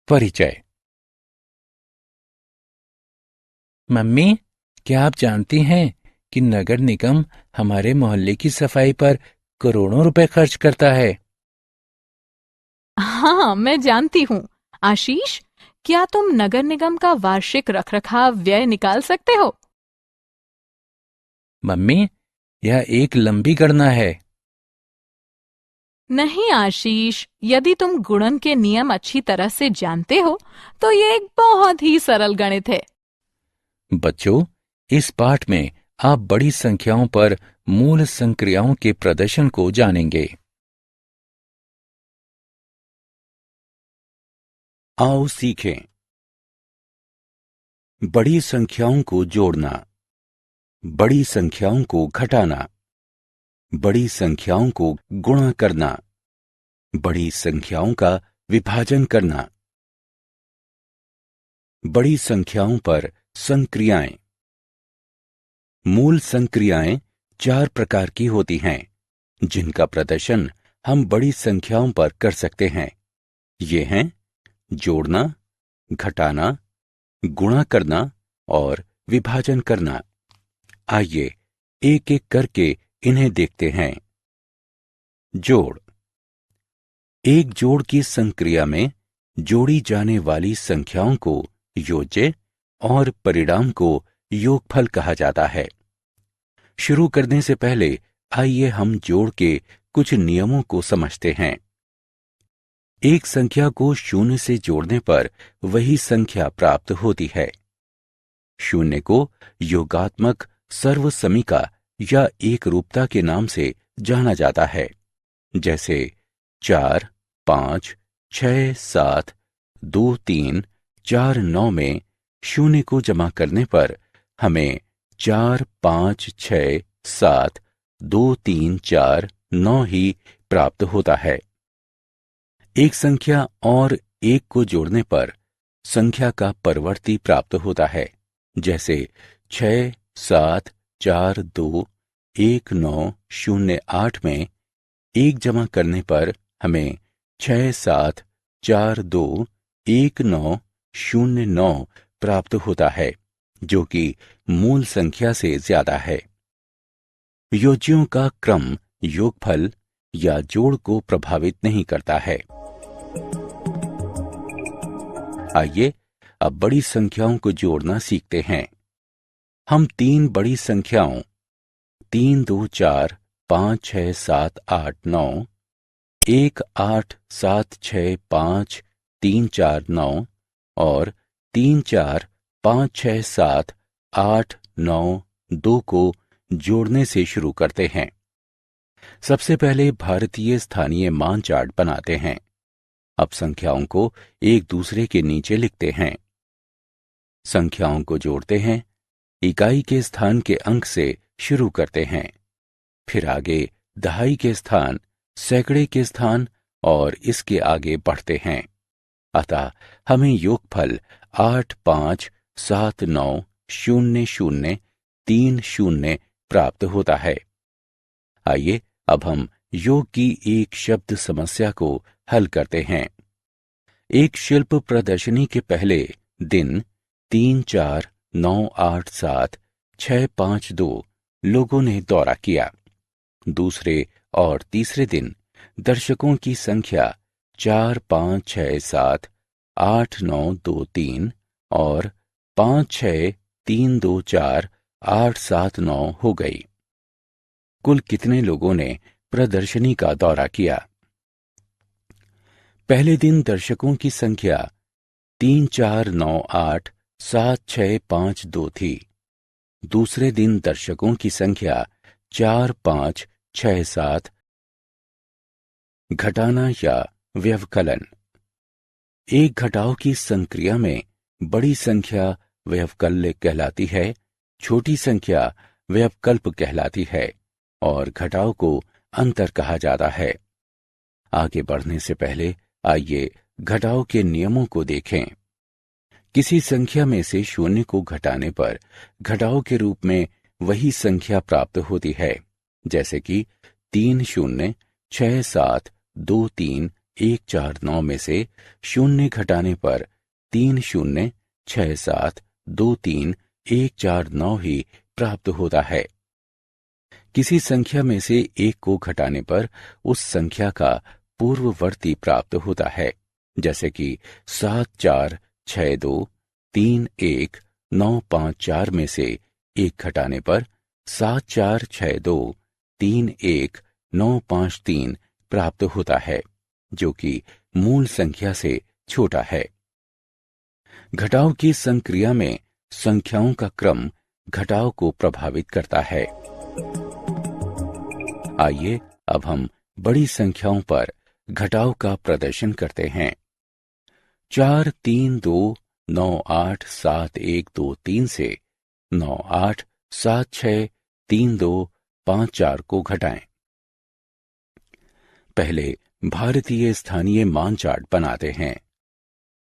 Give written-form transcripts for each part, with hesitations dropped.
परिचय। मम्मी, क्या आप जानती हैं कि नगर निगम हमारे मोहल्ले की सफाई पर करोड़ों रुपए खर्च करता है। हाँ, मैं जानती हूँ। आशीष, क्या तुम नगर निगम का वार्षिक रखरखाव व्यय निकाल सकते हो? मम्मी, यह एक लंबी गणना है। नहीं आशीष, यदि तुम गुणन के नियम अच्छी तरह से जानते हो, तो ये एक बहुत ही सरल गणित है। बच्चों, इस पाठ में आप बड़ी संख्याओं पर मूल संक्रियाओं के प्रदर्शन को जानेंगे। आओ सीखें। बड़ी संख्याओं को जोड़ना, बड़ी संख्याओं को घटाना, बड़ी संख्याओं को गुणा करना, बड़ी संख्याओं का विभाजन करना, बड़ी संख्याओं पर संक्रियाएं। मूल संक्रियाएं 4 प्रकार की होती हैं, जिनका प्रदर्शन हम बड़ी संख्याओं पर कर सकते हैं। ये हैं जोड़ना, घटाना, गुणा करना और विभाजन करना। आइए एक एक करके इन्हें देखते हैं। जोड़। एक जोड़ की संक्रिया में जोड़ी जाने वाली संख्याओं को योज्य और परिणाम को योगफल कहा जाता है। शुरू करने से पहले आइए हम जोड़ के कुछ नियमों को समझते हैं। एक संख्या को शून्य से जोड़ने पर वही संख्या प्राप्त होती है। शून्य को योगात्मक सर्वसमीका या एक रूपता के नाम से जाना जाता है, जैसे 4, 5, 6, 7, 2, 3, 4, 9 में शून्य को जमा करने पर हमें 4, 5, 6, 7, 2, 3, 4, 9 ही प्राप्त होता है। एक संख्या और एक को जोड़ने पर संख्या का परवर्ती प्राप्त होता है, जैसे 6, 7, 4, 2, 1, 9, 0, 8 में एक जमा करने पर हमें 6, 7, 4, 2, 1, 9, 0, 9 प्राप्त होता है, जो कि मूल संख्या से ज्यादा है। योज्यों का क्रम योगफल या जोड़ को प्रभावित नहीं करता है। आइए अब बड़ी संख्याओं को जोड़ना सीखते हैं। हम 3 बड़ी संख्याओं 3, 2, 4, 5, 6, 7, 8, 9, 1, 8, 7, 6, 5, 3, 4, 9 और 3, 4, 5, 6, 7, 8, 9, 2 को जोड़ने से शुरू करते हैं। सबसे पहले भारतीय स्थानीय मान चार्ट बनाते हैं। अब संख्याओं को एक दूसरे के नीचे लिखते हैं। संख्याओं को जोड़ते हैं, इकाई के स्थान के अंक से शुरू करते हैं, फिर आगे दहाई के स्थान, सैकड़े के स्थान और इसके आगे बढ़ते हैं। अतः हमें योगफल 8, 5, 7, 9, 0, 0, 3, 0 प्राप्त होता है। आइए अब हम योग की एक शब्द समस्या को हल करते हैं। एक शिल्प प्रदर्शनी के पहले दिन 3, 4, 9, 8, 7, 6, 5, 2 लोगों ने दौरा किया। दूसरे और तीसरे दिन दर्शकों की संख्या 4, 5, 6, 7, 8, 9, 2, 3 और 5, 6, 3, 2, 4, 8, 7, 9 हो गई। कुल कितने लोगों ने प्रदर्शनी का दौरा किया? पहले दिन दर्शकों की संख्या 3, 4, 9, 8, 7, 6, 5, 2 थी। दूसरे दिन दर्शकों की संख्या 4, 5, 6, 7। घटाना या व्यवकलन। एक घटाव की संक्रिया में बड़ी संख्या व्यवकल्य कहलाती है, छोटी संख्या व्यवकल्प कहलाती है और घटाव को अंतर कहा जाता है। आगे बढ़ने से पहले आइए घटाव के नियमों को देखें। किसी संख्या में से शून्य को घटाने पर घटाव के रूप में वही संख्या प्राप्त होती है, जैसे कि 3, 0, 6, 7, 2, 3, 149 में से शून्य घटाने पर 306723 149 ही प्राप्त होता है। किसी संख्या में से एक को घटाने पर उस संख्या का पूर्ववर्ती प्राप्त होता है, जैसे कि 746231 954 में से एक घटाने पर 746231 953 प्राप्त होता है, जो कि मूल संख्या से छोटा है। घटाव की संक्रिया में संख्याओं का क्रम घटाव को प्रभावित करता है। आइए अब हम बड़ी संख्याओं पर घटाव का प्रदर्शन करते हैं। 432987123 से 98763254 को घटाएं। पहले भारतीय स्थानीय मान चार्ट बनाते हैं।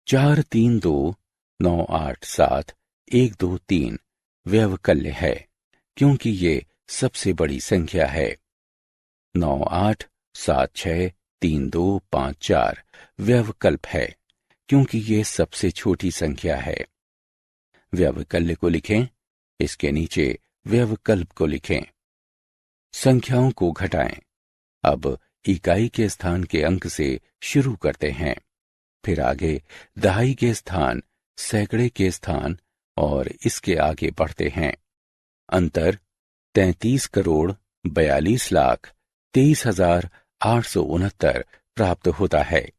432987 व्यवकल्य है, क्योंकि ये सबसे बड़ी संख्या है। 98763254 व्यवकल्प है, क्योंकि ये सबसे छोटी संख्या है। व्यवकल्य को लिखें, इसके नीचे व्यवकल्प को लिखें। संख्याओं को घटाएं। अब इकाई के स्थान के अंक से शुरू करते हैं, फिर आगे दहाई के स्थान, सैकड़े के स्थान और इसके आगे बढ़ते हैं। अंतर 33,42,23,869 प्राप्त होता है।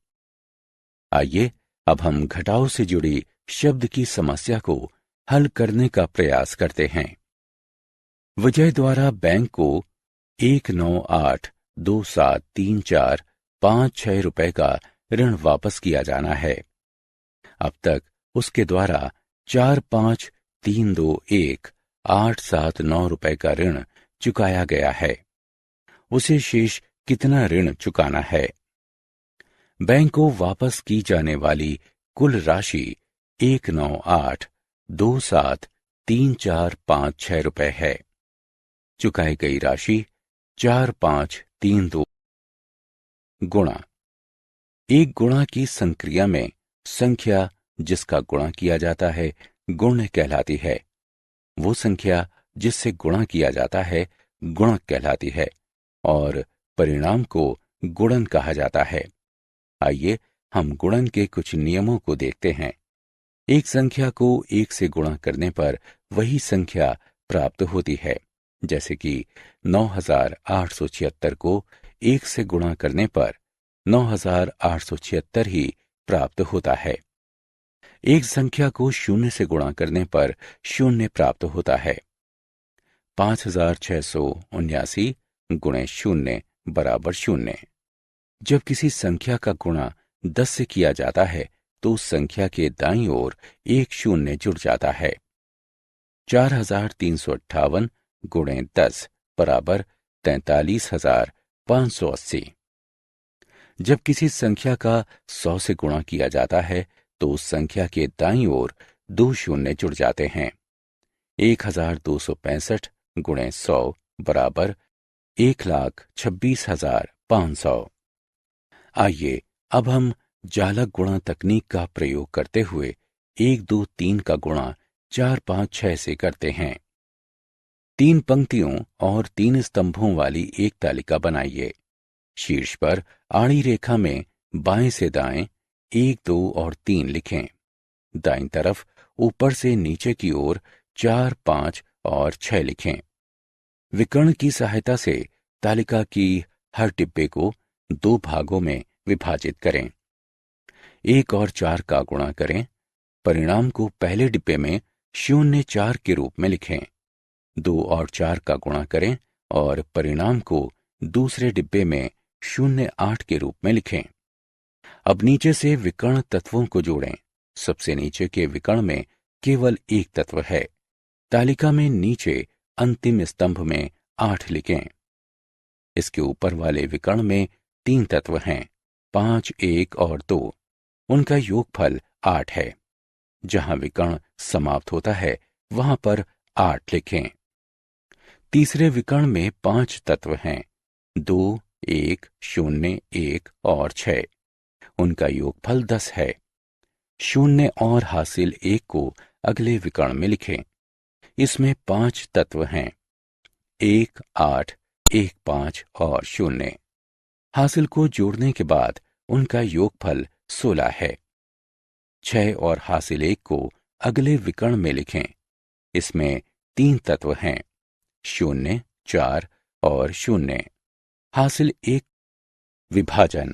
आइए अब हम घटाव से जुड़ी शब्द की समस्या को हल करने का प्रयास करते हैं। विजय द्वारा बैंक को 198273456 रुपए का ऋण वापस किया जाना है। अब तक उसके द्वारा 45321,879 रुपए का ऋण चुकाया गया है। उसे शेष कितना ऋण चुकाना है? बैंक को वापस की जाने वाली कुल राशि 198273456 रुपए है। चुकाई गई राशि 4532 गुणा। एक गुणा की संक्रिया में संख्या जिसका गुणा किया जाता है गुण्य कहलाती है। वो संख्या जिससे गुणा किया जाता है गुणक कहलाती है और परिणाम को गुणन कहा जाता है। आइए हम गुणन के कुछ नियमों को देखते हैं। एक संख्या को एक से गुणा करने पर वही संख्या प्राप्त होती है, जैसे कि 9876 को एक से गुणा करने पर 9876 ही प्राप्त होता है। एक संख्या को शून्य से गुणा करने पर शून्य प्राप्त होता है। 5679 गुणे शून्य बराबर शून्य। जब किसी संख्या का गुणा 10 से किया जाता है तो उस संख्या के दाईं ओर एक शून्य जुड़ जाता है। 4358 गुणे 10 बराबर 43,580। जब किसी संख्या का 100 से गुणा किया जाता है तो उस संख्या के दाईं ओर दो शून्य जुड़ जाते हैं। 1265 गुणे 100 बराबर 1,26,500। आइए अब हम जालक गुणा तकनीक का प्रयोग करते हुए 1, 2, 3 का गुणा 4, 5, 6 से करते हैं। 3 पंक्तियों और 3 स्तंभों वाली एक तालिका बनाइए। शीर्ष पर आड़ी रेखा में बाएं से दाएं 1, 2 और 3 लिखें। दाईं तरफ ऊपर से नीचे की ओर 4, 5 और 6 लिखें। विकर्ण की सहायता से तालिका की हर डिब्बे को 2 भागों में विभाजित करें। 1 और 4 का गुणा करें। परिणाम को पहले डिब्बे में 0, 4 के रूप में लिखें। 2 और 4 का गुणा करें और परिणाम को दूसरे डिब्बे में 0, 8 के रूप में लिखें। अब नीचे से विकर्ण तत्वों को जोड़ें। सबसे नीचे के विकर्ण में केवल एक तत्व है। तालिका में नीचे अंतिम स्तंभ में 8 लिखें। इसके ऊपर वाले विकर्ण में 3 तत्व हैं, 5, 1 और 2। उनका योगफल 8 है। जहां विकर्ण समाप्त होता है वहां पर 8 लिखें। तीसरे विकर्ण में 5 तत्व हैं, 2, 1, 0, 1 और 6। उनका योगफल 10 है। 0 और हासिल 1 को अगले विकर्ण में लिखें। इसमें 5 तत्व हैं, 1, 8, 1, 5 और 0। हासिल को जोड़ने के बाद उनका योगफल 16 है। 6 और हासिल 1 को अगले विकर्ण में लिखें। इसमें 3 तत्व हैं, 0, 4 और 0। हासिल 1। विभाजन।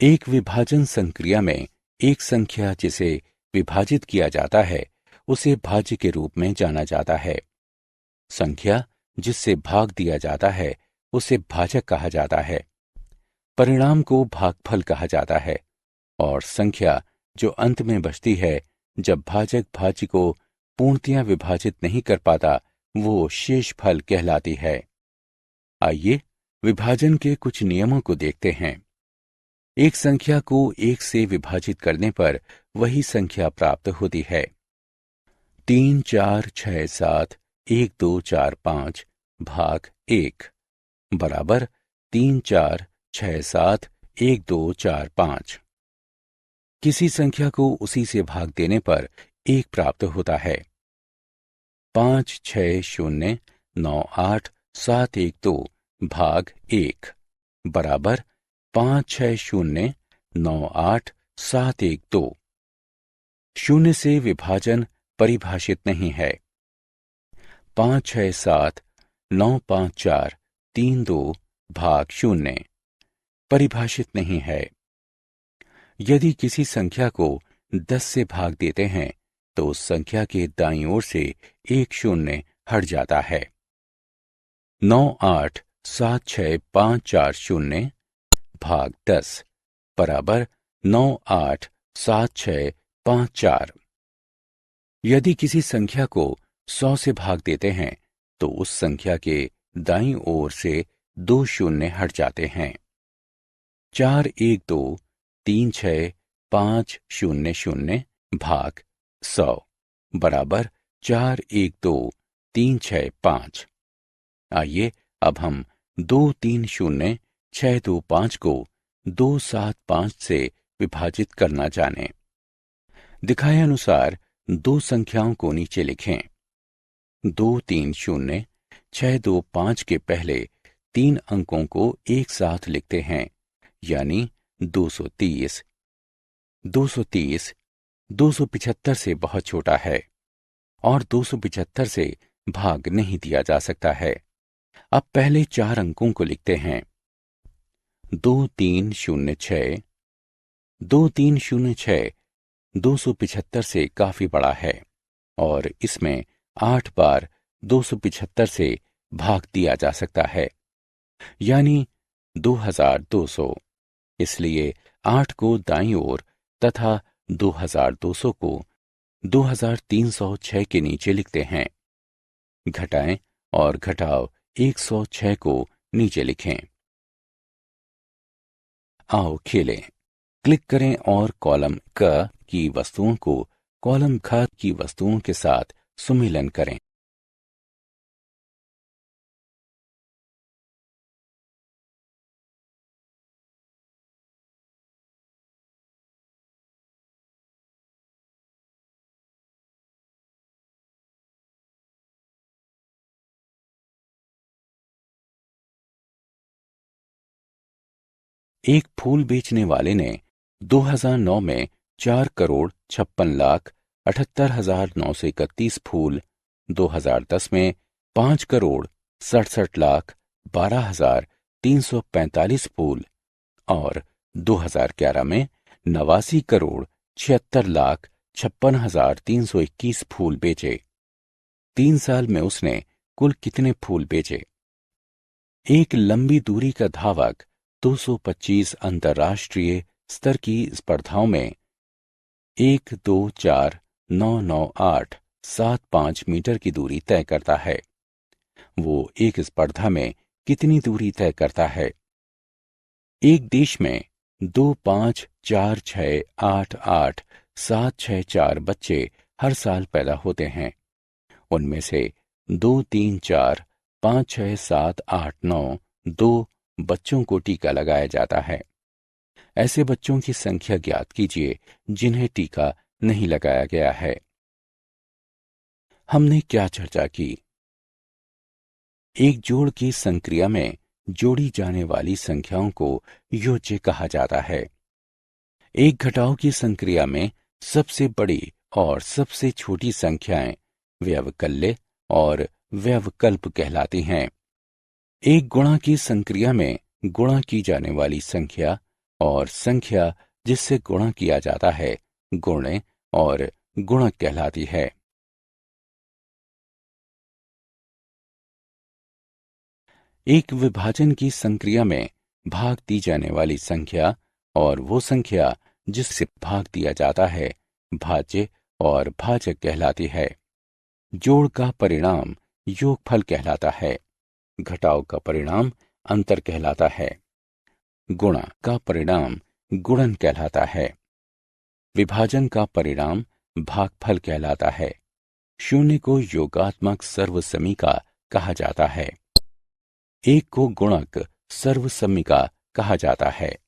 एक विभाजन संक्रिया में एक संख्या जिसे विभाजित किया जाता है उसे भाज्य के रूप में जाना जाता है। संख्या जिससे भाग दिया जाता है उसे भाजक कहा जाता है। परिणाम को भागफल कहा जाता है और संख्या जो अंत में बचती है जब भाजक भाज्य को पूर्णतया विभाजित नहीं कर पाता वो शेषफल कहलाती है। आइए विभाजन के कुछ नियमों को देखते हैं। एक संख्या को 1 से विभाजित करने पर वही संख्या प्राप्त होती है। 3, 4, 6, 7, 1, 2, 4, 5 भाग 1 बराबर 3, 4, 6, 7, 1, 2, 4, 5। किसी संख्या को उसी से भाग देने पर 1 प्राप्त होता है। 5, 6, 0, 9, 8, 7, 1, 2 भाग 1 बराबर 5, 6, 0, 9, 8, 7, 1, 2। 0 से विभाजन परिभाषित नहीं है। 5, 6, 7, 9, 5, 4, 3, 2 भाग 0 परिभाषित नहीं है। यदि किसी संख्या को 10 से भाग देते हैं तो उस संख्या के दाईं ओर से 1 0 हट जाता है। 9, 8, 7, 6, 5, 4, 0 भाग 10 बराबर 9, 8, 7, 6, 5, 4। यदि किसी संख्या को 100 से भाग देते हैं तो उस संख्या के दाईं ओर से 2 0 हट जाते हैं। 4, 1, 2, 3, 6, 5, 0, 0 भाग 100 बराबर 4, 1, 2, 3, 6, 5। आइए अब हम 2, 3, 0, 6, 2, 5 को 2, 7, 5 से विभाजित करना जानें। दिखाए अनुसार दो संख्याओं को नीचे लिखें। 2, 3, 0, 6, 2, 5 के पहले 3 अंकों को एक साथ लिखते हैं, यानी 230। 230 275 से बहुत छोटा है और 275 से भाग नहीं दिया जा सकता है। अब पहले 4 अंकों को लिखते हैं। 2, 3, 0, 6। 2, 3, 0, 6 275 से काफी बड़ा है और इसमें 8 बार 275 से भाग दिया जा सकता है, यानी 2200। इसलिए 8 को दाईं ओर तथा 2200 को 2306 के नीचे लिखते हैं। घटाएं और घटाव 106 को नीचे लिखें। आओ खेलें। क्लिक करें और कॉलम क की वस्तुओं को कॉलम ख की वस्तुओं के साथ सुमेलन करें। एक फूल बेचने वाले ने 2009 में 4,56,78,931 फूल, 2010 में 5,67,12,345 फूल और 2011 में 89,76,56,321 फूल बेचे। 3 साल में उसने कुल कितने फूल बेचे? एक लंबी दूरी का धावक 225 अंतर्राष्ट्रीय स्तर की स्पर्धाओं में 1, 2, 4, 9, 9, 8, 7, 5 मीटर की दूरी तय करता है। वो एक स्पर्धा में कितनी दूरी तय करता है? एक देश में 2, 5, 4, 6, 8, 8, 7, 6, 4 बच्चे हर साल पैदा होते हैं। उनमें से 2, 3, 4, 5, 6, 7, 8, 9 2 बच्चों को टीका लगाया जाता है। ऐसे बच्चों की संख्या ज्ञात कीजिए जिन्हें टीका नहीं लगाया गया है। हमने क्या चर्चा की? एक जोड़ की संक्रिया में जोड़ी जाने वाली संख्याओं को योज्य कहा जाता है। एक घटाव की संक्रिया में सबसे बड़ी और सबसे छोटी संख्याएं व्यवकल्य और व्यवकल्प कहलाती हैं। एक गुणा की संक्रिया में गुणा की जाने वाली संख्या और संख्या जिससे गुणा किया जाता है गुण्य और गुणक कहलाती है। एक विभाजन की संक्रिया में भाग दी जाने वाली संख्या और वो संख्या जिससे भाग दिया जाता है भाज्य और भाजक कहलाती है। जोड़ का परिणाम योगफल कहलाता है। घटाव का परिणाम अंतर कहलाता है। गुणा का परिणाम गुणन कहलाता है। विभाजन का परिणाम भागफल कहलाता है। शून्य को योगात्मक सर्वसमीका कहा जाता है। एक को गुणक सर्वसमीका कहा जाता है।